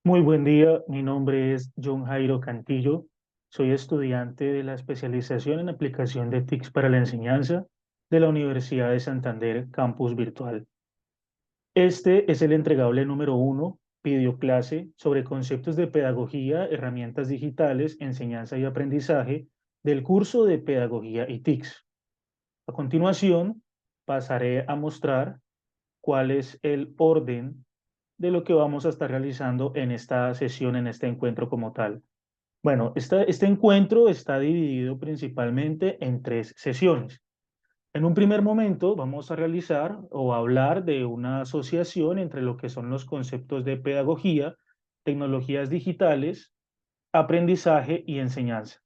Muy buen día, mi nombre es John Jairo Cantillo, soy estudiante de la especialización en aplicación de TICs para la enseñanza de la Universidad de Santander, Campus Virtual. Este es el entregable número 1, videoclase sobre conceptos de pedagogía, herramientas digitales, enseñanza y aprendizaje del curso de Pedagogía y TICs. A continuación, pasaré a mostrar cuál es el orden de lo que vamos a estar realizando en esta sesión, en este encuentro como tal. Bueno, este encuentro está dividido principalmente en tres sesiones. En un primer momento vamos a realizar o hablar de una asociación entre lo que son los conceptos de pedagogía, tecnologías digitales, aprendizaje y enseñanza.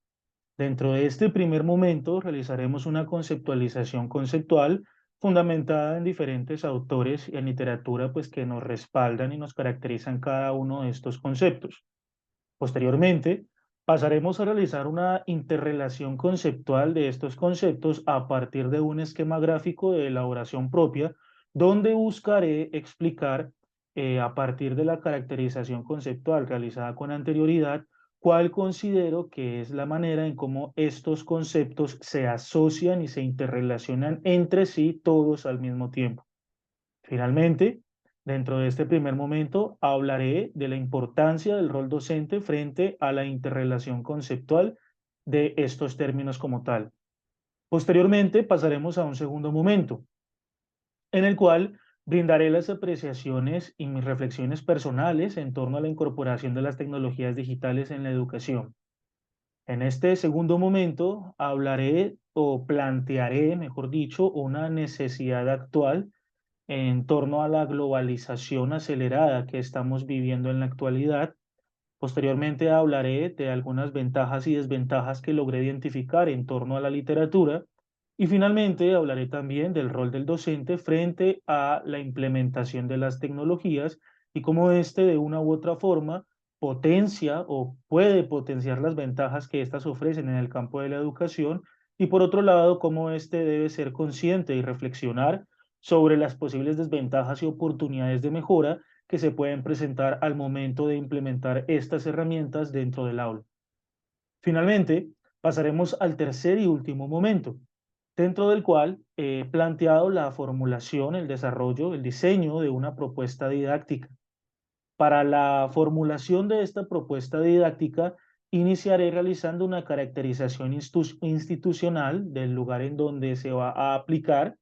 Dentro de este primer momento realizaremos una conceptualización conceptual fundamentada en diferentes autores y en literatura pues que nos respaldan y nos caracterizan cada uno de estos conceptos. Posteriormente, pasaremos a realizar una interrelación conceptual de estos conceptos a partir de un esquema gráfico de elaboración propia, donde buscaré explicar a partir de la caracterización conceptual realizada con anterioridad, cuál considero que es la manera en cómo estos conceptos se asocian y se interrelacionan entre sí todos al mismo tiempo. Finalmente, dentro de este primer momento, hablaré de la importancia del rol docente frente a la interrelación conceptual de estos términos como tal. Posteriormente, pasaremos a un segundo momento, en el cual brindaré las apreciaciones y mis reflexiones personales en torno a la incorporación de las tecnologías digitales en la educación. En este segundo momento, hablaré o plantearé, mejor dicho, una necesidad actual en torno a la globalización acelerada que estamos viviendo en la actualidad. Posteriormente hablaré de algunas ventajas y desventajas que logré identificar en torno a la literatura. Y finalmente hablaré también del rol del docente frente a la implementación de las tecnologías y cómo éste de una u otra forma potencia o puede potenciar las ventajas que éstas ofrecen en el campo de la educación y por otro lado cómo éste debe ser consciente y reflexionar sobre las posibles desventajas y oportunidades de mejora que se pueden presentar al momento de implementar estas herramientas dentro del aula. Finalmente, pasaremos al tercer y último momento, dentro del cual he planteado la formulación, el desarrollo, el diseño de una propuesta didáctica. Para la formulación de esta propuesta didáctica, iniciaré realizando una caracterización institucional del lugar en donde se va a aplicar,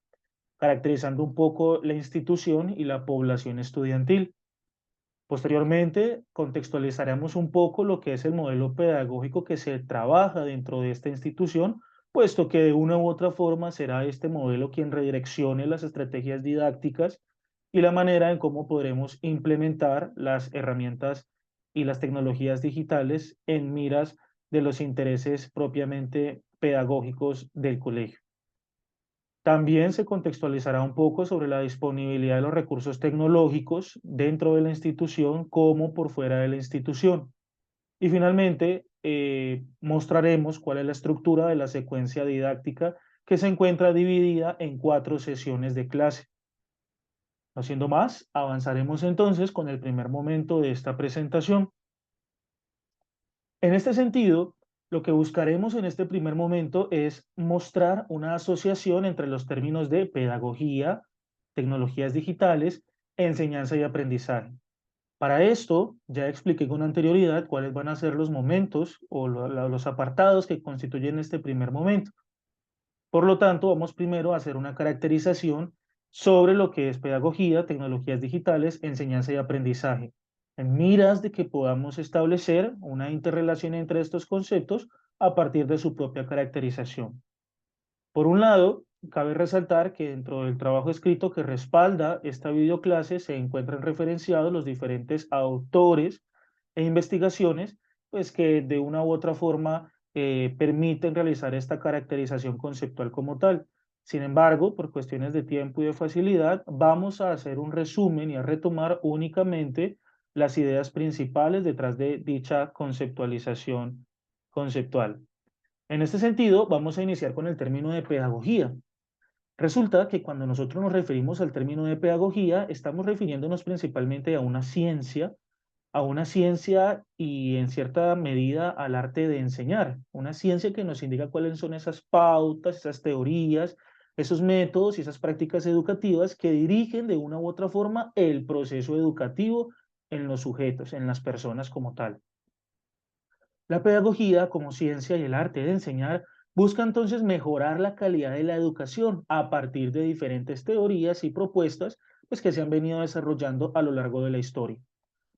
caracterizando un poco la institución y la población estudiantil. Posteriormente, contextualizaremos un poco lo que es el modelo pedagógico que se trabaja dentro de esta institución, puesto que de una u otra forma será este modelo quien redireccione las estrategias didácticas y la manera en cómo podremos implementar las herramientas y las tecnologías digitales en miras de los intereses propiamente pedagógicos del colegio. También se contextualizará un poco sobre la disponibilidad de los recursos tecnológicos dentro de la institución como por fuera de la institución. Y finalmente, mostraremos cuál es la estructura de la secuencia didáctica que se encuentra dividida en 4 sesiones de clase. No siendo más, avanzaremos entonces con el primer momento de esta presentación. En este sentido, lo que buscaremos en este primer momento es mostrar una asociación entre los términos de pedagogía, tecnologías digitales, enseñanza y aprendizaje. Para esto, ya expliqué con anterioridad cuáles van a ser los momentos o los apartados que constituyen este primer momento. Por lo tanto, vamos primero a hacer una caracterización sobre lo que es pedagogía, tecnologías digitales, enseñanza y aprendizaje, en miras de que podamos establecer una interrelación entre estos conceptos a partir de su propia caracterización. Por un lado, cabe resaltar que dentro del trabajo escrito que respalda esta videoclase se encuentran referenciados los diferentes autores e investigaciones, pues que de una u otra forma permiten realizar esta caracterización conceptual como tal. Sin embargo, por cuestiones de tiempo y de facilidad, vamos a hacer un resumen y a retomar únicamente las ideas principales detrás de dicha conceptualización conceptual. En este sentido, vamos a iniciar con el término de pedagogía. Resulta que cuando nosotros nos referimos al término de pedagogía, estamos refiriéndonos principalmente a una ciencia, a una ciencia y en cierta medida al arte de enseñar, una ciencia que nos indica cuáles son esas pautas, esas teorías, esos métodos y esas prácticas educativas que dirigen de una u otra forma el proceso educativo en los sujetos, en las personas como tal. La pedagogía, como ciencia y el arte de enseñar, busca entonces mejorar la calidad de la educación a partir de diferentes teorías y propuestas pues, que se han venido desarrollando a lo largo de la historia.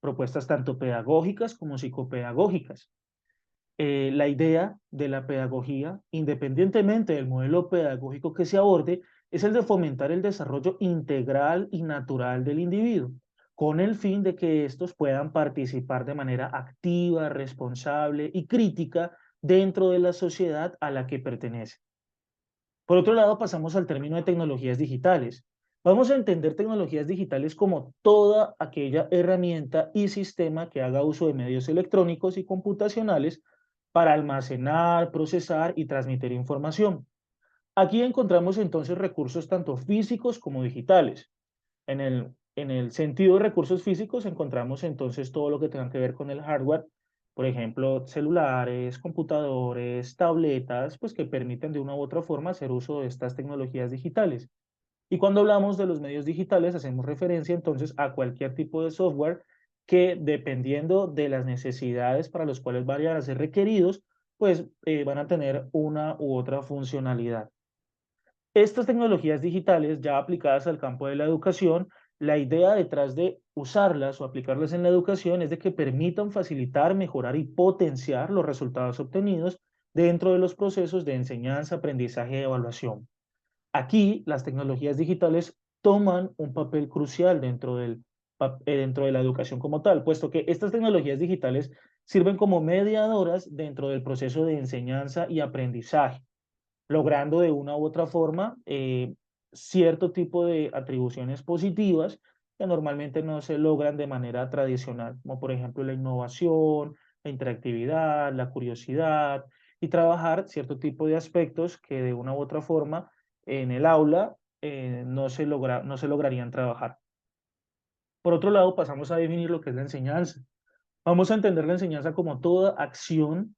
Propuestas tanto pedagógicas como psicopedagógicas. La idea de la pedagogía, independientemente del modelo pedagógico que se aborde, es el de fomentar el desarrollo integral y natural del individuo, con el fin de que estos puedan participar de manera activa, responsable y crítica dentro de la sociedad a la que pertenece. Por otro lado, pasamos al término de tecnologías digitales. Vamos a entender tecnologías digitales como toda aquella herramienta y sistema que haga uso de medios electrónicos y computacionales para almacenar, procesar y transmitir información. Aquí encontramos entonces recursos tanto físicos como digitales. En el sentido de recursos físicos encontramos entonces todo lo que tenga que ver con el hardware, por ejemplo, celulares, computadores, tabletas, pues que permiten de una u otra forma hacer uso de estas tecnologías digitales. Y cuando hablamos de los medios digitales, hacemos referencia entonces a cualquier tipo de software que dependiendo de las necesidades para los cuales vayan a ser requeridos, pues van a tener una u otra funcionalidad. Estas tecnologías digitales ya aplicadas al campo de la educación, la idea detrás de usarlas o aplicarlas en la educación es de que permitan facilitar, mejorar y potenciar los resultados obtenidos dentro de los procesos de enseñanza, aprendizaje y evaluación. Aquí las tecnologías digitales toman un papel crucial dentro de la educación como tal, puesto que estas tecnologías digitales sirven como mediadoras dentro del proceso de enseñanza y aprendizaje, logrando de una u otra forma cierto tipo de atribuciones positivas que normalmente no se logran de manera tradicional, como por ejemplo la innovación, la interactividad, la curiosidad y trabajar cierto tipo de aspectos que de una u otra forma en el aula no se lograrían trabajar. Por otro lado, pasamos a definir lo que es la enseñanza. Vamos a entender la enseñanza como toda acción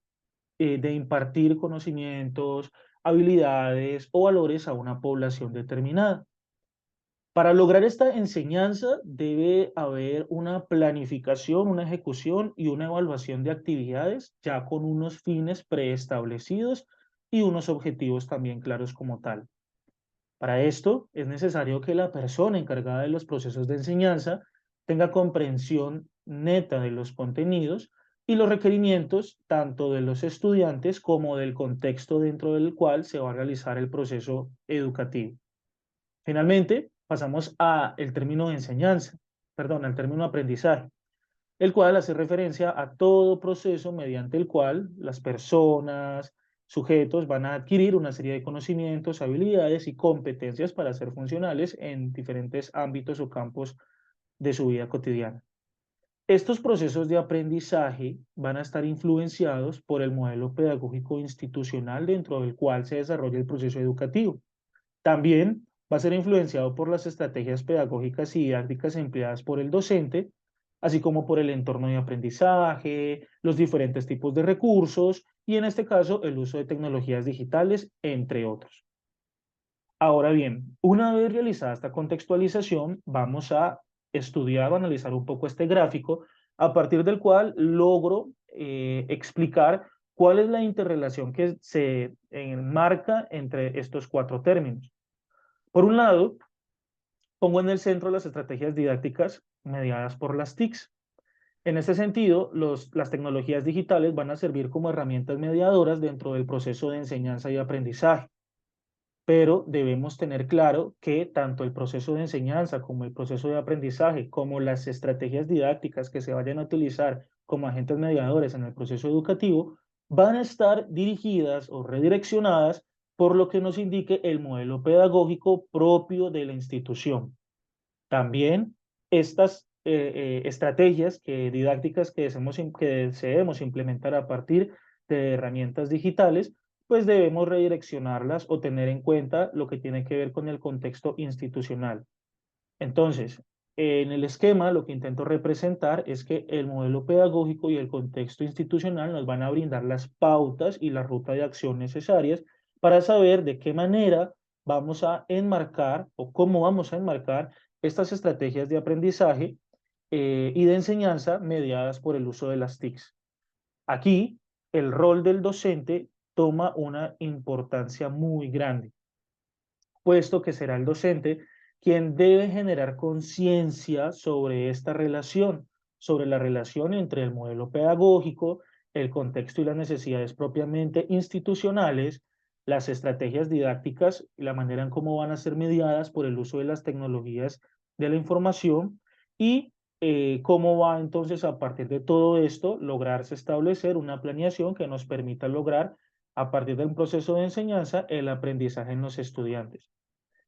de impartir conocimientos, habilidades o valores a una población determinada. Para lograr esta enseñanza debe haber una planificación, una ejecución y una evaluación de actividades ya con unos fines preestablecidos y unos objetivos también claros como tal. Para esto es necesario que la persona encargada de los procesos de enseñanza tenga comprensión neta de los contenidos y los requerimientos tanto de los estudiantes como del contexto dentro del cual se va a realizar el proceso educativo. Finalmente, pasamos a el término de enseñanza, perdón, al término aprendizaje, el cual hace referencia a todo proceso mediante el cual las personas, sujetos van a adquirir una serie de conocimientos, habilidades y competencias para ser funcionales en diferentes ámbitos o campos de su vida cotidiana. Estos procesos de aprendizaje van a estar influenciados por el modelo pedagógico institucional dentro del cual se desarrolla el proceso educativo. También va a ser influenciado por las estrategias pedagógicas y didácticas empleadas por el docente, así como por el entorno de aprendizaje, los diferentes tipos de recursos y en este caso el uso de tecnologías digitales, entre otros. Ahora bien, una vez realizada esta contextualización, vamos a estudiar o analizar un poco este gráfico, a partir del cual logro explicar cuál es la interrelación que se enmarca entre estos cuatro términos. Por un lado, pongo en el centro las estrategias didácticas mediadas por las TICs. En este sentido, las tecnologías digitales van a servir como herramientas mediadoras dentro del proceso de enseñanza y aprendizaje, pero debemos tener claro que tanto el proceso de enseñanza como el proceso de aprendizaje, como las estrategias didácticas que se vayan a utilizar como agentes mediadores en el proceso educativo, van a estar dirigidas o redireccionadas por lo que nos indique el modelo pedagógico propio de la institución. También estas estrategias didácticas que deseemos implementar a partir de herramientas digitales, pues debemos redireccionarlas o tener en cuenta lo que tiene que ver con el contexto institucional. Entonces, En el esquema lo que intento representar es que el modelo pedagógico y el contexto institucional nos van a brindar las pautas y la ruta de acción necesarias para saber de qué manera vamos a enmarcar o cómo vamos a enmarcar estas estrategias de aprendizaje y de enseñanza mediadas por el uso de las TICs. Aquí, el rol del docente toma una importancia muy grande, puesto que será el docente quien debe generar conciencia sobre esta relación, sobre la relación entre el modelo pedagógico, el contexto y las necesidades propiamente institucionales, las estrategias didácticas y la manera en cómo van a ser mediadas por el uso de las tecnologías de la información y cómo va entonces a partir de todo esto lograrse establecer una planeación que nos permita lograr a partir de un proceso de enseñanza el aprendizaje en los estudiantes.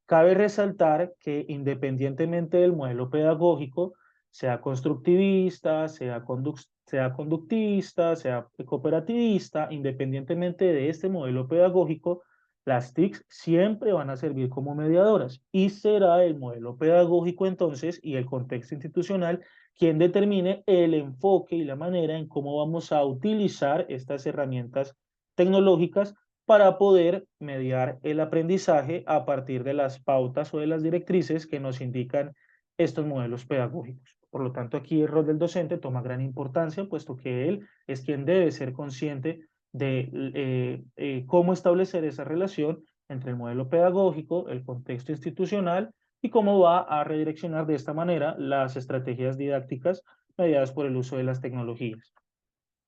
Cabe resaltar que independientemente del modelo pedagógico, sea constructivista, sea conductista, sea cooperativista, independientemente de este modelo pedagógico, las TICs siempre van a servir como mediadoras y será el modelo pedagógico entonces y el contexto institucional quien determine el enfoque y la manera en cómo vamos a utilizar estas herramientas tecnológicas para poder mediar el aprendizaje a partir de las pautas o de las directrices que nos indican estos modelos pedagógicos. Por lo tanto, aquí el rol del docente toma gran importancia, puesto que él es quien debe ser consciente de cómo establecer esa relación entre el modelo pedagógico, el contexto institucional y cómo va a redireccionar de esta manera las estrategias didácticas mediadas por el uso de las tecnologías.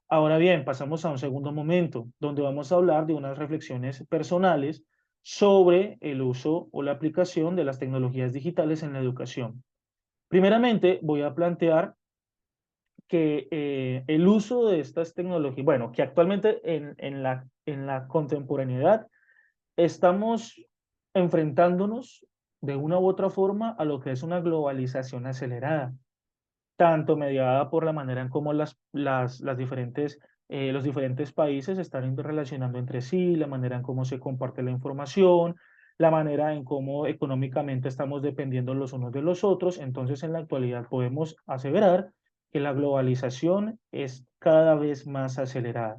Ahora bien, pasamos a un segundo momento, donde vamos a hablar de unas reflexiones personales sobre el uso o la aplicación de las tecnologías digitales en la educación. Primeramente, voy a plantear que el uso de estas tecnologías, bueno, que actualmente en la contemporaneidad estamos enfrentándonos de una u otra forma a lo que es una globalización acelerada tanto mediada por la manera en cómo los diferentes países están interrelacionando entre sí, la manera en cómo se comparte la información, la manera en cómo económicamente estamos dependiendo los unos de los otros. Entonces, en la actualidad podemos aseverar que la globalización es cada vez más acelerada.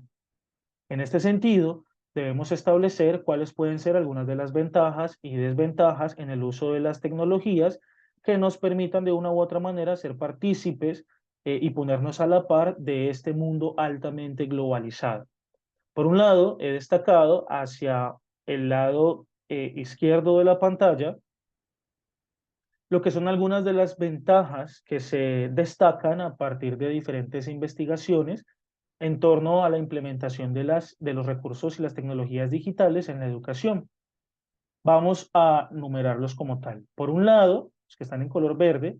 En este sentido, debemos establecer cuáles pueden ser algunas de las ventajas y desventajas en el uso de las tecnologías que nos permitan de una u otra manera ser partícipes y ponernos a la par de este mundo altamente globalizado. Por un lado, he destacado hacia el lado izquierdo de la pantalla lo que son algunas de las ventajas que se destacan a partir de diferentes investigaciones en torno a la implementación de los recursos y las tecnologías digitales en la educación. Vamos a numerarlos como tal. Por un lado, los que están en color verde,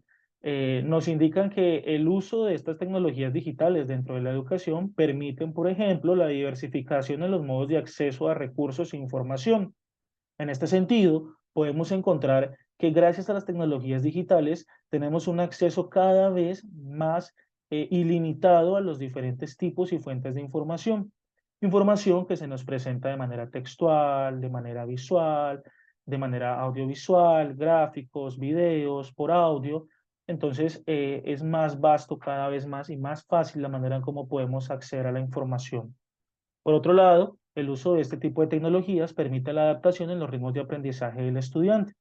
nos indican que el uso de estas tecnologías digitales dentro de la educación permiten, por ejemplo, la diversificación en los modos de acceso a recursos e información. En este sentido, podemos encontrar que gracias a las tecnologías digitales tenemos un acceso cada vez más ilimitado a los diferentes tipos y fuentes de información. Información que se nos presenta de manera textual, de manera visual, de manera audiovisual, gráficos, videos, por audio. Entonces, es más vasto cada vez más y más fácil la manera en cómo podemos acceder a la información. Por otro lado, el uso de este tipo de tecnologías permite la adaptación en los ritmos de aprendizaje del estudiante,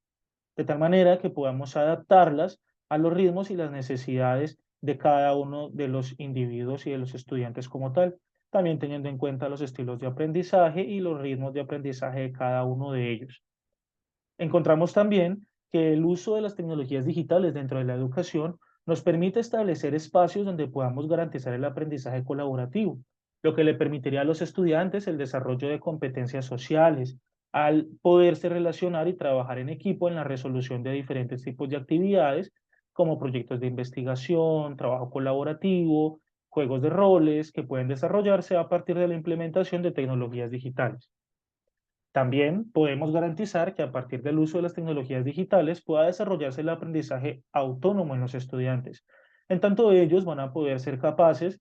de tal manera que podamos adaptarlas a los ritmos y las necesidades de cada uno de los individuos y de los estudiantes como tal, también teniendo en cuenta los estilos de aprendizaje y los ritmos de aprendizaje de cada uno de ellos. Encontramos también que el uso de las tecnologías digitales dentro de la educación nos permite establecer espacios donde podamos garantizar el aprendizaje colaborativo, lo que le permitiría a los estudiantes el desarrollo de competencias sociales, al poderse relacionar y trabajar en equipo en la resolución de diferentes tipos de actividades, como proyectos de investigación, trabajo colaborativo, juegos de roles que pueden desarrollarse a partir de la implementación de tecnologías digitales. También podemos garantizar que a partir del uso de las tecnologías digitales pueda desarrollarse el aprendizaje autónomo en los estudiantes. En tanto, ellos van a poder ser capaces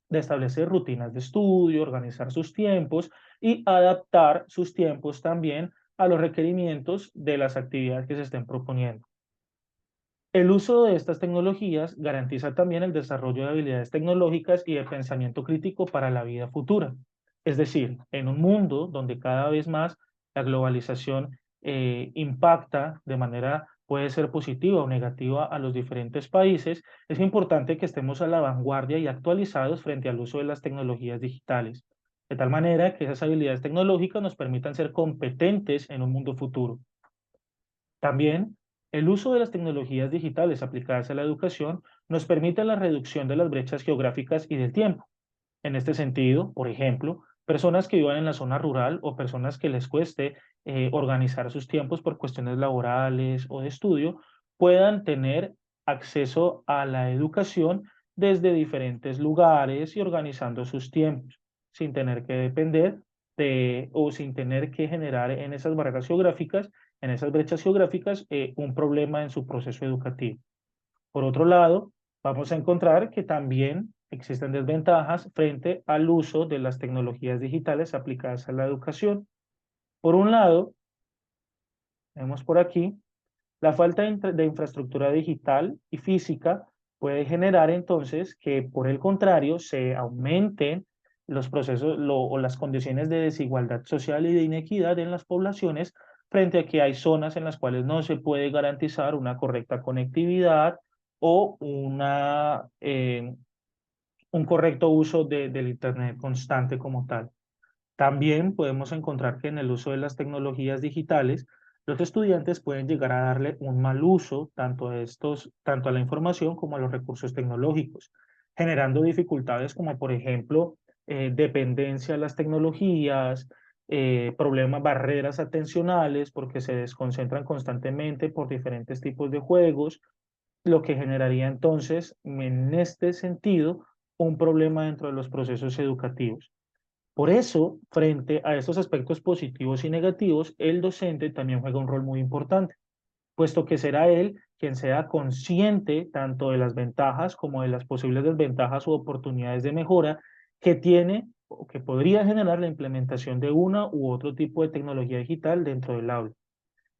de establecer rutinas de estudio, organizar sus tiempos y adaptar sus tiempos también a los requerimientos de las actividades que se estén proponiendo. El uso de estas tecnologías garantiza también el desarrollo de habilidades tecnológicas y de pensamiento crítico para la vida futura. Es decir, en un mundo donde cada vez más la globalización impacta de manera, puede ser positiva o negativa a los diferentes países, es importante que estemos a la vanguardia y actualizados frente al uso de las tecnologías digitales, de tal manera que esas habilidades tecnológicas nos permitan ser competentes en un mundo futuro. También, el uso de las tecnologías digitales aplicadas a la educación nos permite la reducción de las brechas geográficas y del tiempo. En este sentido, por ejemplo, personas que vivan en la zona rural o personas que les cueste organizar sus tiempos por cuestiones laborales o de estudio, puedan tener acceso a la educación desde diferentes lugares y organizando sus tiempos, sin tener que depender de o sin tener que generar en esas barreras geográficas, en esas brechas geográficas, un problema en su proceso educativo. Por otro lado, vamos a encontrar que también existen desventajas frente al uso de las tecnologías digitales aplicadas a la educación. Por un lado, vemos por aquí, la falta de infraestructura digital y física puede generar entonces que, por el contrario, se aumenten los procesos o las condiciones de desigualdad social y de inequidad en las poblaciones frente a que hay zonas en las cuales no se puede garantizar una correcta conectividad o un correcto uso del Internet constante como tal. También podemos encontrar que en el uso de las tecnologías digitales, los estudiantes pueden llegar a darle un mal uso tanto a la información como a los recursos tecnológicos, generando dificultades como, por ejemplo, dependencia a las tecnologías, problemas, barreras atencionales, porque se desconcentran constantemente por diferentes tipos de juegos, lo que generaría entonces, en este sentido, un problema dentro de los procesos educativos. Por eso, frente a estos aspectos positivos y negativos, el docente también juega un rol muy importante, puesto que será él quien sea consciente tanto de las ventajas como de las posibles desventajas u oportunidades de mejora que tiene o que podría generar la implementación de una u otro tipo de tecnología digital dentro del aula.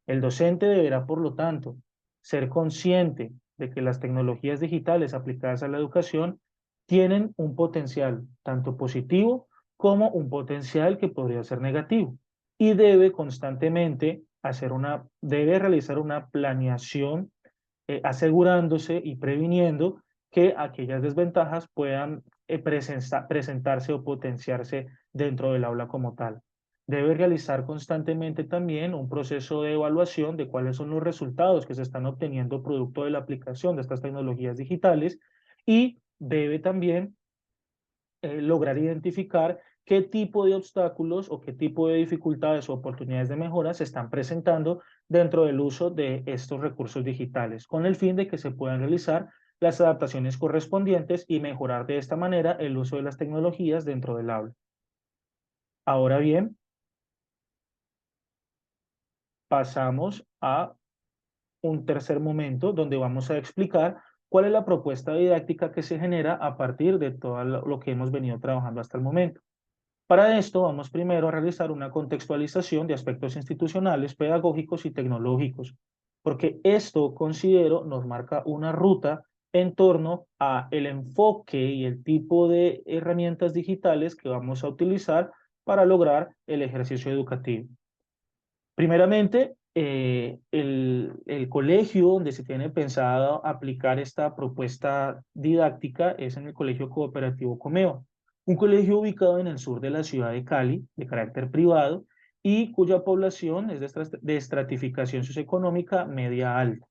El docente deberá, por lo tanto, ser consciente de que las tecnologías digitales aplicadas a la educación tienen un potencial tanto positivo como un potencial que podría ser negativo y debe constantemente debe realizar una planeación asegurándose y previniendo que aquellas desventajas puedan presentarse o potenciarse dentro del aula como tal. Debe realizar constantemente también un proceso de evaluación de cuáles son los resultados que se están obteniendo producto de la aplicación de estas tecnologías digitales y debe también lograr identificar qué tipo de obstáculos o qué tipo de dificultades o oportunidades de mejora se están presentando dentro del uso de estos recursos digitales, con el fin de que se puedan realizar las adaptaciones correspondientes y mejorar de esta manera el uso de las tecnologías dentro del aula. Ahora bien, pasamos a un tercer momento donde vamos a explicar cuál es la propuesta didáctica que se genera a partir de todo lo que hemos venido trabajando hasta el momento. Para esto vamos primero a realizar una contextualización de aspectos institucionales, pedagógicos y tecnológicos, porque esto considero nos marca una ruta en torno a el enfoque y el tipo de herramientas digitales que vamos a utilizar para lograr el ejercicio educativo. Primeramente, el colegio donde se tiene pensado aplicar esta propuesta didáctica es en el Colegio Cooperativo Comeva, un colegio ubicado en el sur de la ciudad de Cali, de carácter privado, y cuya población es de estratificación socioeconómica media-alta.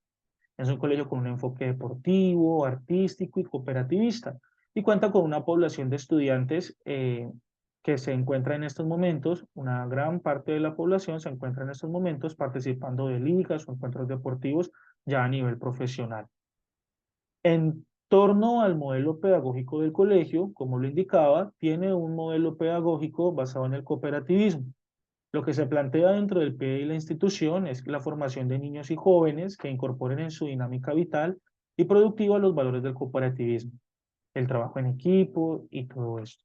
Es un colegio con un enfoque deportivo, artístico y cooperativista, y cuenta con una población de estudiantes que se encuentra en estos momentos, una gran parte de la población se encuentra en estos momentos participando de ligas o encuentros deportivos ya a nivel profesional. En torno al modelo pedagógico del colegio, como lo indicaba, tiene un modelo pedagógico basado en el cooperativismo. Lo que se plantea dentro del PE y la institución es la formación de niños y jóvenes que incorporen en su dinámica vital y productiva los valores del cooperativismo, el trabajo en equipo y todo esto.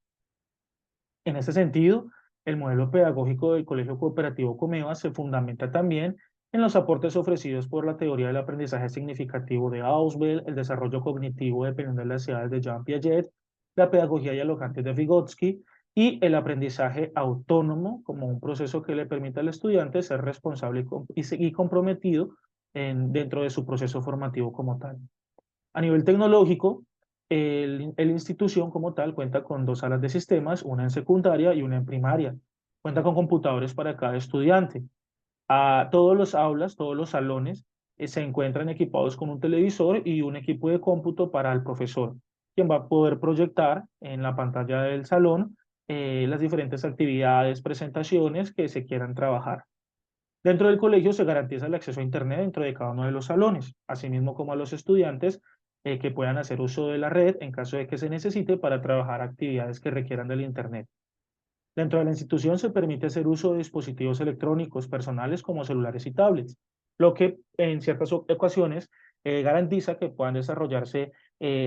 En este sentido, el modelo pedagógico del Colegio Cooperativo Comeva se fundamenta también en los aportes ofrecidos por la teoría del aprendizaje significativo de Ausubel, el desarrollo cognitivo dependiendo de las edades de Jean Piaget, la pedagogía dialogante de Vygotsky y el aprendizaje autónomo como un proceso que le permite al estudiante ser responsable y comprometido dentro de su proceso formativo como tal. A nivel tecnológico, la institución como tal cuenta con dos salas de sistemas, una en secundaria y una en primaria. Cuenta con computadores para cada estudiante. A todos los aulas, todos los salones se encuentran equipados con un televisor y un equipo de cómputo para el profesor, quien va a poder proyectar en la pantalla del salón las diferentes actividades, presentaciones que se quieran trabajar. Dentro del colegio se garantiza el acceso a Internet dentro de cada uno de los salones, asimismo como a los estudiantes que puedan hacer uso de la red en caso de que se necesite para trabajar actividades que requieran del Internet. Dentro de la institución se permite hacer uso de dispositivos electrónicos personales como celulares y tablets, lo que en ciertas ocasiones garantiza que puedan desarrollarse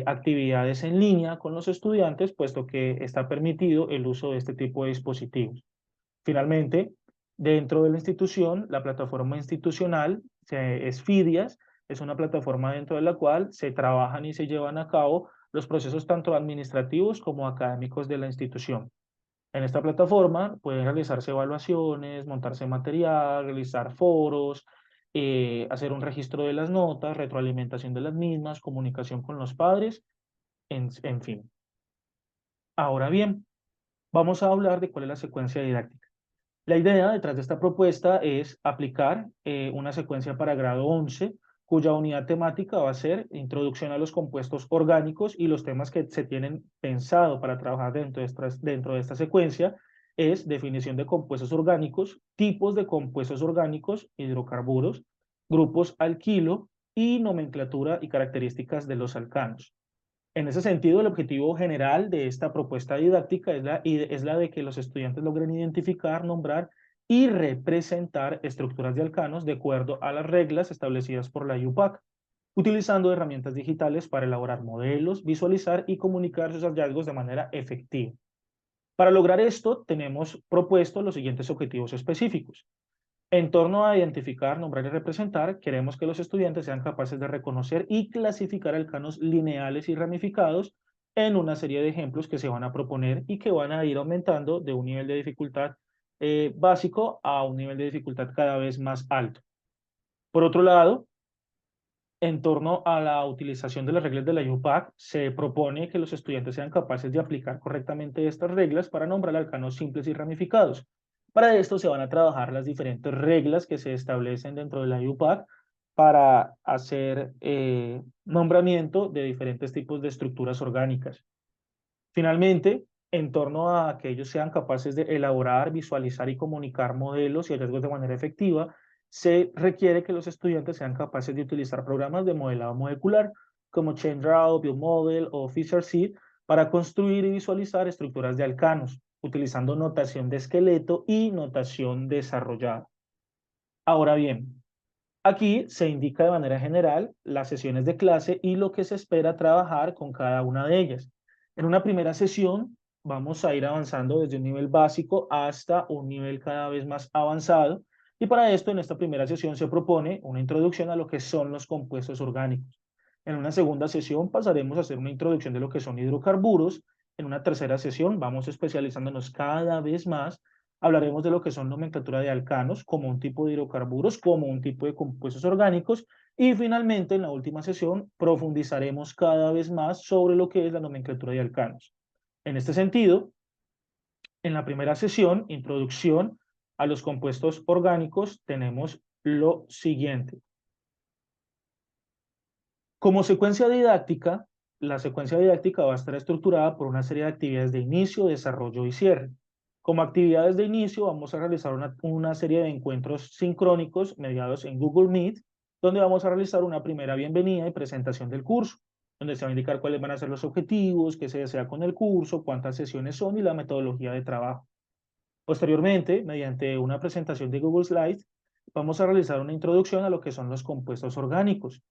actividades en línea con los estudiantes, puesto que está permitido el uso de este tipo de dispositivos. Finalmente, dentro de la institución, la plataforma institucional es FIDIAS, es una plataforma dentro de la cual se trabajan y se llevan a cabo los procesos tanto administrativos como académicos de la institución. En esta plataforma pueden realizarse evaluaciones, montarse material, realizar foros, hacer un registro de las notas, retroalimentación de las mismas, comunicación con los padres, en fin. Ahora bien, vamos a hablar de cuál es la secuencia didáctica. La idea detrás de esta propuesta es aplicar una secuencia para grado 11, cuya unidad temática va a ser introducción a los compuestos orgánicos, y los temas que se tienen pensado para trabajar dentro de esta secuencia es definición de compuestos orgánicos, tipos de compuestos orgánicos, hidrocarburos, grupos alquilo y nomenclatura y características de los alcanos. En ese sentido, el objetivo general de esta propuesta didáctica es la de que los estudiantes logren identificar, nombrar y representar estructuras de alcanos de acuerdo a las reglas establecidas por la IUPAC, utilizando herramientas digitales para elaborar modelos, visualizar y comunicar sus hallazgos de manera efectiva. Para lograr esto, tenemos propuesto los siguientes objetivos específicos. En torno a identificar, nombrar y representar, queremos que los estudiantes sean capaces de reconocer y clasificar alcanos lineales y ramificados en una serie de ejemplos que se van a proponer y que van a ir aumentando de un nivel de dificultad básico a un nivel de dificultad cada vez más alto. Por otro lado, en torno a la utilización de las reglas de la IUPAC, se propone que los estudiantes sean capaces de aplicar correctamente estas reglas para nombrar alcanos simples y ramificados. Para esto se van a trabajar las diferentes reglas que se establecen dentro de la IUPAC para hacer nombramiento de diferentes tipos de estructuras orgánicas. Finalmente, en torno a que ellos sean capaces de elaborar, visualizar y comunicar modelos y hallazgos de manera efectiva, se requiere que los estudiantes sean capaces de utilizar programas de modelado molecular como ChainRoute, BioModel o FisherSeed para construir y visualizar estructuras de alcanos, utilizando notación de esqueleto y notación desarrollada. Ahora bien, aquí se indica de manera general las sesiones de clase y lo que se espera trabajar con cada una de ellas. En una primera sesión vamos a ir avanzando desde un nivel básico hasta un nivel cada vez más avanzado, y para esto en esta primera sesión se propone una introducción a lo que son los compuestos orgánicos. En una segunda sesión pasaremos a hacer una introducción de lo que son hidrocarburos. En una tercera sesión vamos especializándonos cada vez más. Hablaremos de lo que son nomenclatura de alcanos, como un tipo de hidrocarburos, como un tipo de compuestos orgánicos. Y finalmente, en la última sesión, profundizaremos cada vez más sobre lo que es la nomenclatura de alcanos. En este sentido, en la primera sesión, introducción a los compuestos orgánicos, tenemos lo siguiente. Como secuencia didáctica, la secuencia didáctica va a estar estructurada por una serie de actividades de inicio, desarrollo y cierre. Como actividades de inicio, vamos a realizar una serie de encuentros sincrónicos mediados en Google Meet, donde vamos a realizar una primera bienvenida y presentación del curso, donde se va a indicar cuáles van a ser los objetivos, qué se desea con el curso, cuántas sesiones son y la metodología de trabajo. Posteriormente, mediante una presentación de Google Slides, vamos a realizar una introducción a lo que son los compuestos orgánicos,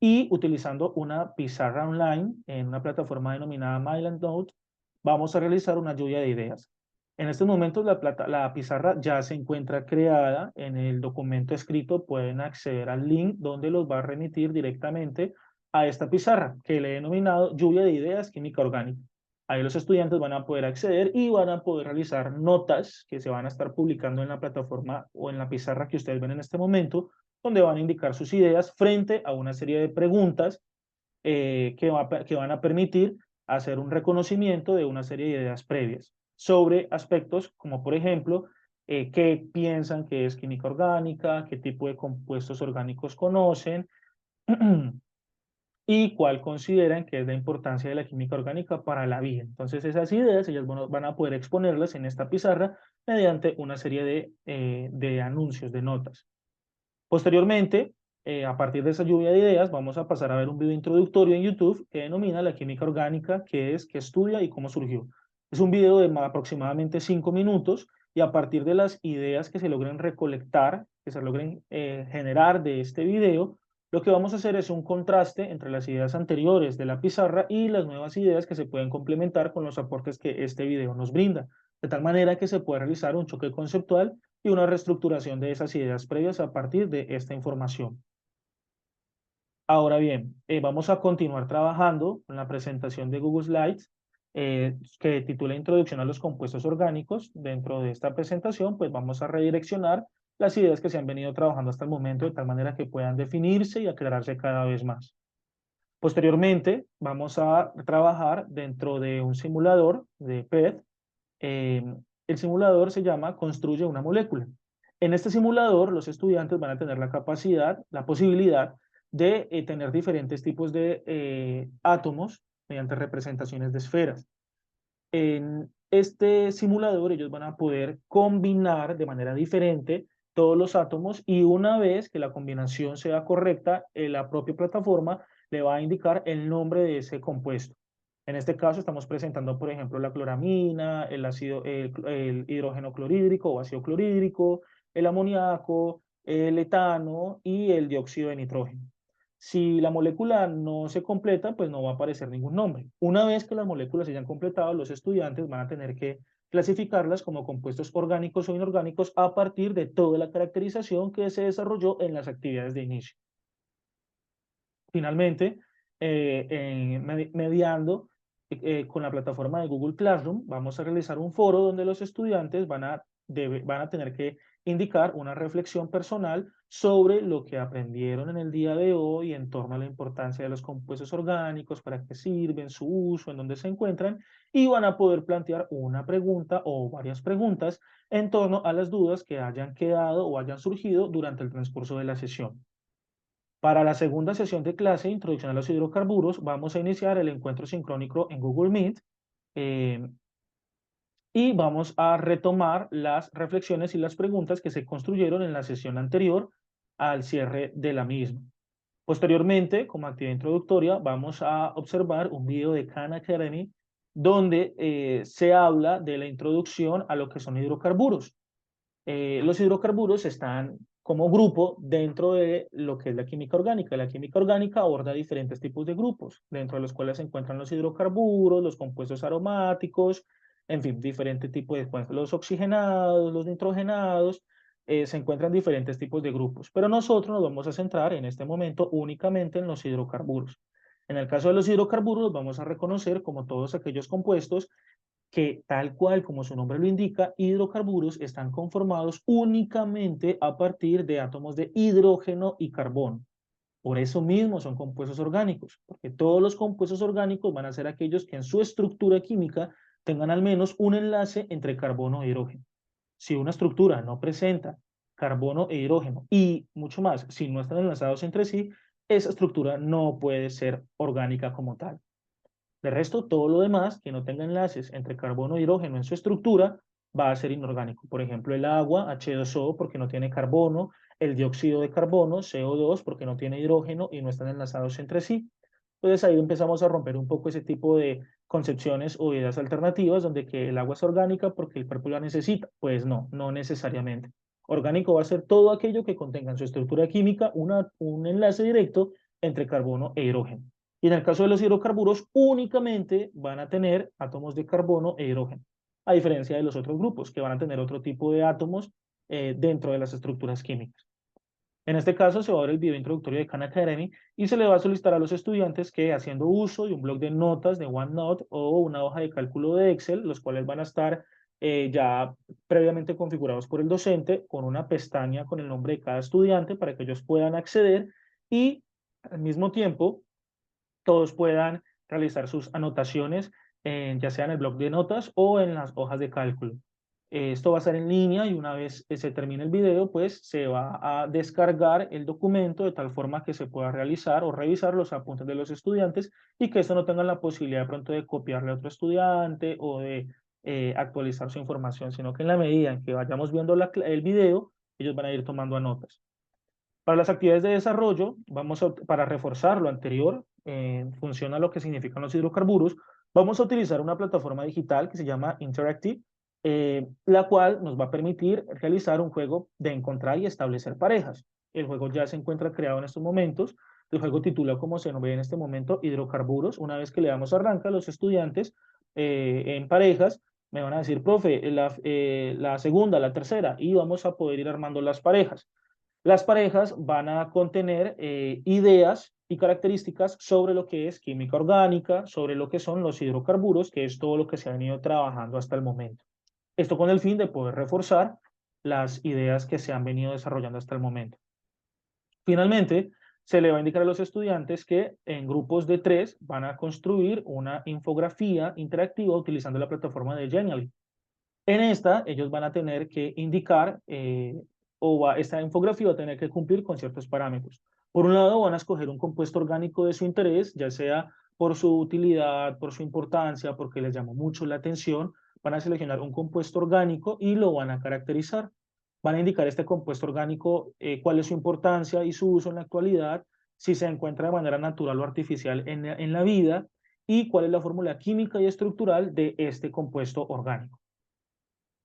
y utilizando una pizarra online en una plataforma denominada MylandNote, vamos a realizar una lluvia de ideas. En estos momentos la pizarra ya se encuentra creada en el documento escrito, pueden acceder al link donde los va a remitir directamente a esta pizarra que le he denominado Lluvia de Ideas Química Orgánica. Ahí los estudiantes van a poder acceder y van a poder realizar notas que se van a estar publicando en la plataforma o en la pizarra que ustedes ven en este momento, donde van a indicar sus ideas frente a una serie de preguntas que van a permitir hacer un reconocimiento de una serie de ideas previas sobre aspectos como, por ejemplo, qué piensan que es química orgánica, qué tipo de compuestos orgánicos conocen y cuál consideran que es la importancia de la química orgánica para la vida. Entonces, esas ideas ellas van a poder exponerlas en esta pizarra mediante una serie de anuncios, de notas. Posteriormente, a partir de esa lluvia de ideas, vamos a pasar a ver un video introductorio en YouTube que denomina la química orgánica, qué es, qué estudia y cómo surgió. Es un video de aproximadamente 5 minutos y a partir de las ideas que se logren recolectar, que se logren generar de este video, lo que vamos a hacer es un contraste entre las ideas anteriores de la pizarra y las nuevas ideas que se pueden complementar con los aportes que este video nos brinda, de tal manera que se pueda realizar un choque conceptual y una reestructuración de esas ideas previas a partir de esta información. Ahora bien, vamos a continuar trabajando con la presentación de Google Slides que titula Introducción a los compuestos orgánicos. Dentro de esta presentación, pues vamos a redireccionar las ideas que se han venido trabajando hasta el momento de tal manera que puedan definirse y aclararse cada vez más. Posteriormente, vamos a trabajar dentro de un simulador de PET. Eh, el simulador se llama Construye una molécula. En este simulador, los estudiantes van a tener la capacidad, la posibilidad de tener diferentes tipos de átomos mediante representaciones de esferas. En este simulador, ellos van a poder combinar de manera diferente todos los átomos y una vez que la combinación sea correcta, la propia plataforma le va a indicar el nombre de ese compuesto. En este caso estamos presentando, por ejemplo, la cloramina, el hidrógeno clorhídrico o ácido clorhídrico, el amoníaco, el etano y el dióxido de nitrógeno. Si la molécula no se completa, pues no va a aparecer ningún nombre. Una vez que las moléculas se hayan completado, los estudiantes van a tener que clasificarlas como compuestos orgánicos o inorgánicos a partir de toda la caracterización que se desarrolló en las actividades de inicio. Finalmente, mediando con la plataforma de Google Classroom, vamos a realizar un foro donde los estudiantes van a tener que indicar una reflexión personal sobre lo que aprendieron en el día de hoy en torno a la importancia de los compuestos orgánicos, para qué sirven, su uso, en dónde se encuentran, y van a poder plantear una pregunta o varias preguntas en torno a las dudas que hayan quedado o hayan surgido durante el transcurso de la sesión. Para la segunda sesión de clase, Introducción a los hidrocarburos, vamos a iniciar el encuentro sincrónico en Google Meet eh, y vamos a retomar las reflexiones y las preguntas que se construyeron en la sesión anterior al cierre de la misma. Posteriormente, como actividad introductoria, vamos a observar un video de Khan Academy donde se habla de la introducción a lo que son hidrocarburos. Los hidrocarburos están como grupo dentro de lo que es la química orgánica. La química orgánica aborda diferentes tipos de grupos, dentro de los cuales se encuentran los hidrocarburos, los compuestos aromáticos, en fin, diferentes tipos de compuestos, los oxigenados, los nitrogenados, se encuentran diferentes tipos de grupos. Pero nosotros nos vamos a centrar en este momento únicamente en los hidrocarburos. En el caso de los hidrocarburos, vamos a reconocer como todos aquellos compuestos que, tal cual como su nombre lo indica, hidrocarburos están conformados únicamente a partir de átomos de hidrógeno y carbono. Por eso mismo son compuestos orgánicos, porque todos los compuestos orgánicos van a ser aquellos que en su estructura química tengan al menos un enlace entre carbono e hidrógeno. Si una estructura no presenta carbono e hidrógeno y mucho más, si no están enlazados entre sí, esa estructura no puede ser orgánica como tal. De resto, todo lo demás que no tenga enlaces entre carbono e hidrógeno en su estructura va a ser inorgánico. Por ejemplo, el agua, H2O, porque no tiene carbono, el dióxido de carbono, CO2, porque no tiene hidrógeno y no están enlazados entre sí. Entonces ahí empezamos a romper un poco ese tipo de concepciones o ideas alternativas donde que el agua es orgánica porque el cuerpo la necesita. Pues no, no necesariamente. Orgánico va a ser todo aquello que contenga en su estructura química un enlace directo entre carbono e hidrógeno. Y en el caso de los hidrocarburos, únicamente van a tener átomos de carbono e hidrógeno. a diferencia de los otros grupos, que van a tener otro tipo de átomos dentro de las estructuras químicas. En este caso, se va a ver el video introductorio de Khan Academy y se le va a solicitar a los estudiantes que, haciendo uso de un bloc de notas de OneNote o una hoja de cálculo de Excel, los cuales van a estar ya previamente configurados por el docente, con una pestaña con el nombre de cada estudiante para que ellos puedan acceder y al mismo tiempo todos puedan realizar sus anotaciones, ya sea en el bloc de notas o en las hojas de cálculo. Esto va a estar en línea y una vez se termine el video, pues se va a descargar el documento de tal forma que se pueda realizar o revisar los apuntes de los estudiantes y que esto no tengan la posibilidad de pronto de copiarle a otro estudiante o de actualizar su información, sino que en la medida en que vayamos viendo el video, ellos van a ir tomando notas. Para las actividades de desarrollo, para reforzar lo anterior, en función a lo que significan los hidrocarburos, vamos a utilizar una plataforma digital que se llama Interactive, la cual nos va a permitir realizar un juego de encontrar y establecer parejas. El juego ya se encuentra creado en estos momentos. El juego titula, como se nos ve en este momento, hidrocarburos. Una vez que le damos arranca, los estudiantes en parejas me van a decir, profe, la segunda, la tercera, y vamos a poder ir armando las parejas. Las parejas van a contener ideas y características sobre lo que es química orgánica, sobre lo que son los hidrocarburos, que es todo lo que se ha venido trabajando hasta el momento. Esto con el fin de poder reforzar las ideas que se han venido desarrollando hasta el momento. Finalmente, se le va a indicar a los estudiantes que en grupos de 3 van a construir una infografía interactiva utilizando la plataforma de Genially. En esta, ellos van a tener que indicar, esta infografía va a tener que cumplir con ciertos parámetros. Por un lado, van a escoger un compuesto orgánico de su interés, ya sea por su utilidad, por su importancia, porque les llamó mucho la atención. Van a seleccionar un compuesto orgánico y lo van a caracterizar. Van a indicar este compuesto orgánico, cuál es su importancia y su uso en la actualidad, si se encuentra de manera natural o artificial en la vida y cuál es la fórmula química y estructural de este compuesto orgánico.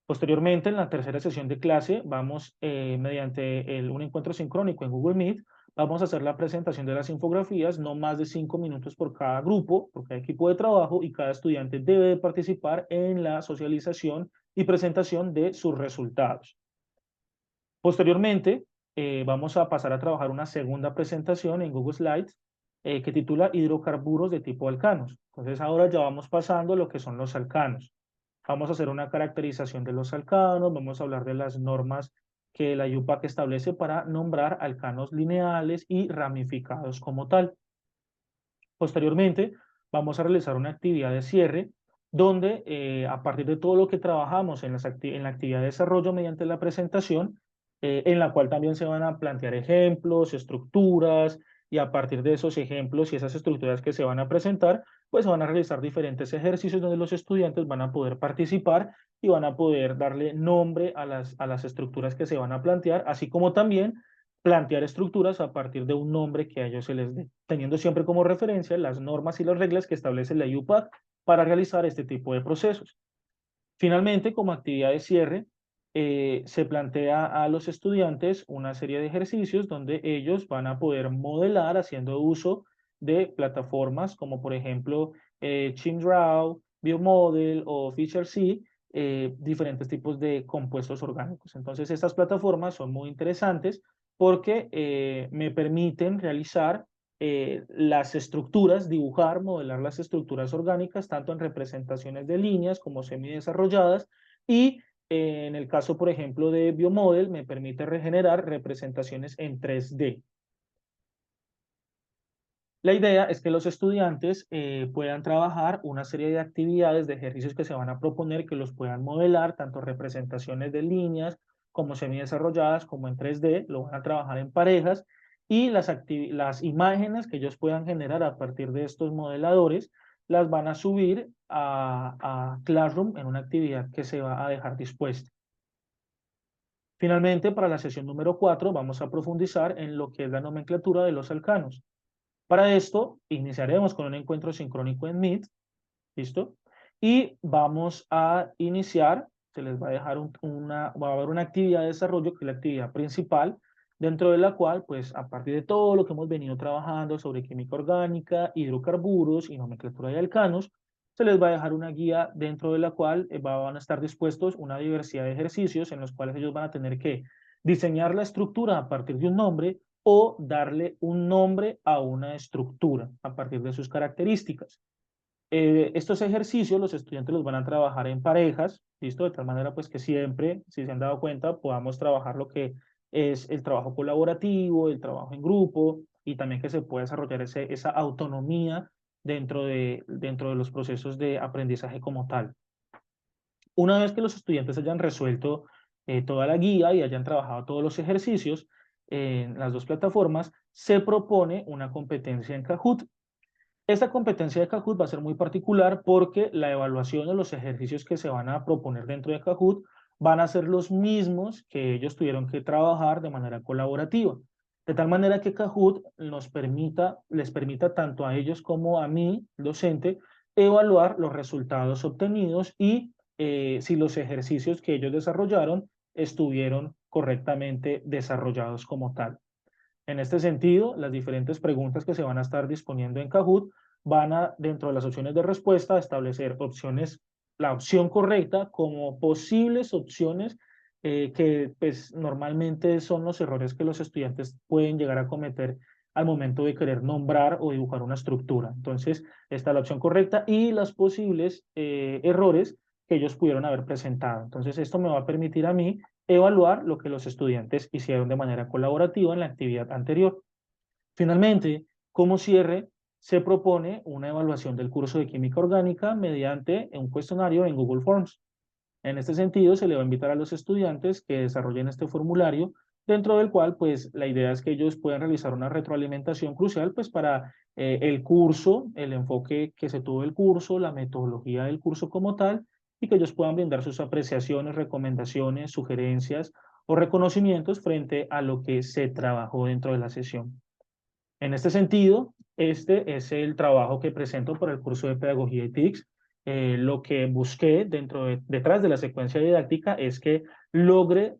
Posteriormente, en la tercera sesión de clase, vamos, mediante un encuentro sincrónico en Google Meet, vamos a hacer la presentación de las infografías, no más de 5 minutos por cada grupo, por cada equipo de trabajo, y cada estudiante debe de participar en la socialización y presentación de sus resultados. Posteriormente, vamos a pasar a trabajar una segunda presentación en Google Slides que titula Hidrocarburos de tipo alcanos. Entonces, ahora ya vamos pasando a lo que son los alcanos. Vamos a hacer una caracterización de los alcanos, vamos a hablar de las normas que la IUPAC establece para nombrar alcanos lineales y ramificados como tal. Posteriormente, vamos a realizar una actividad de cierre donde a partir de todo lo que trabajamos en la actividad de desarrollo mediante la presentación, en la cual también se van a plantear ejemplos, estructuras, y a partir de esos ejemplos y esas estructuras que se van a presentar, pues se van a realizar diferentes ejercicios donde los estudiantes van a poder participar y van a poder darle nombre a las estructuras que se van a plantear, así como también plantear estructuras a partir de un nombre que a ellos se les dé, teniendo siempre como referencia las normas y las reglas que establece la IUPAC para realizar este tipo de procesos. Finalmente, como actividad de cierre, se plantea a los estudiantes una serie de ejercicios donde ellos van a poder modelar haciendo uso de plataformas como por ejemplo ChimDraw, BioModel o FisherC, diferentes tipos de compuestos orgánicos. Entonces, estas plataformas son muy interesantes porque me permiten realizar las estructuras, dibujar, modelar las estructuras orgánicas, tanto en representaciones de líneas como semidesarrolladas, y en el caso, por ejemplo, de Biomodel, me permite regenerar representaciones en 3D. La idea es que los estudiantes puedan trabajar una serie de actividades, de ejercicios que se van a proponer, que los puedan modelar, tanto representaciones de líneas como semidesarrolladas, como en 3D, lo van a trabajar en parejas, y las imágenes que ellos puedan generar a partir de estos modeladores, las van a subir a Classroom en una actividad que se va a dejar dispuesta. Finalmente, para la sesión número 4, vamos a profundizar en lo que es la nomenclatura de los alcanos. Para esto, iniciaremos con un encuentro sincrónico en Meet, ¿listo? Y vamos a iniciar, se les va a dejar va a haber una actividad de desarrollo, que es la actividad principal, dentro de la cual, pues, a partir de todo lo que hemos venido trabajando sobre química orgánica, hidrocarburos y nomenclatura de alcanos, se les va a dejar una guía dentro de la cual van a estar dispuestos una diversidad de ejercicios en los cuales ellos van a tener que diseñar la estructura a partir de un nombre o darle un nombre a una estructura a partir de sus características. Estos ejercicios los estudiantes los van a trabajar en parejas, ¿listo? De tal manera pues que siempre, si se han dado cuenta, podamos trabajar lo que es el trabajo colaborativo, el trabajo en grupo y también que se pueda desarrollar esa autonomía dentro de los procesos de aprendizaje como tal. Una vez que los estudiantes hayan resuelto toda la guía y hayan trabajado todos los ejercicios en las dos plataformas, se propone una competencia en Kahoot. Esta competencia de Kahoot va a ser muy particular porque la evaluación de los ejercicios que se van a proponer dentro de Kahoot van a ser los mismos que ellos tuvieron que trabajar de manera colaborativa. De tal manera que Kahoot les permita tanto a ellos como a mí, docente, evaluar los resultados obtenidos y si los ejercicios que ellos desarrollaron estuvieron correctamente desarrollados como tal. En este sentido, las diferentes preguntas que se van a estar disponiendo en Kahoot van a, dentro de las opciones de respuesta, establecer opciones, la opción correcta como posibles opciones que pues, normalmente son los errores que los estudiantes pueden llegar a cometer al momento de querer nombrar o dibujar una estructura. Entonces, está la opción correcta y las posibles errores que ellos pudieron haber presentado. Entonces, esto me va a permitir a mí evaluar lo que los estudiantes hicieron de manera colaborativa en la actividad anterior. Finalmente, como cierre, se propone una evaluación del curso de química orgánica mediante un cuestionario en Google Forms. En este sentido, se le va a invitar a los estudiantes que desarrollen este formulario, dentro del cual, pues, la idea es que ellos puedan realizar una retroalimentación crucial, pues, para el curso, el enfoque que se tuvo el curso, la metodología del curso como tal, y que ellos puedan brindar sus apreciaciones, recomendaciones, sugerencias o reconocimientos frente a lo que se trabajó dentro de la sesión. En este sentido, este es el trabajo que presento por el curso de Pedagogía y TICS. Lo que busqué detrás de la secuencia didáctica es que logre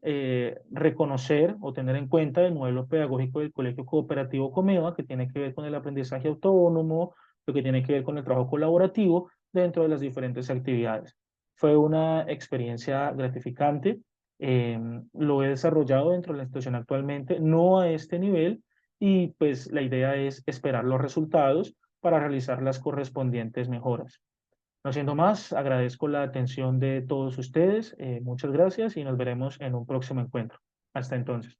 reconocer o tener en cuenta el modelo pedagógico del Colegio Cooperativo Comeva, que tiene que ver con el aprendizaje autónomo, lo que tiene que ver con el trabajo colaborativo dentro de las diferentes actividades. Fue una experiencia gratificante. Lo he desarrollado dentro de la institución actualmente, no a este nivel, y pues la idea es esperar los resultados para realizar las correspondientes mejoras. No siendo más, agradezco la atención de todos ustedes, muchas gracias y nos veremos en un próximo encuentro. Hasta entonces.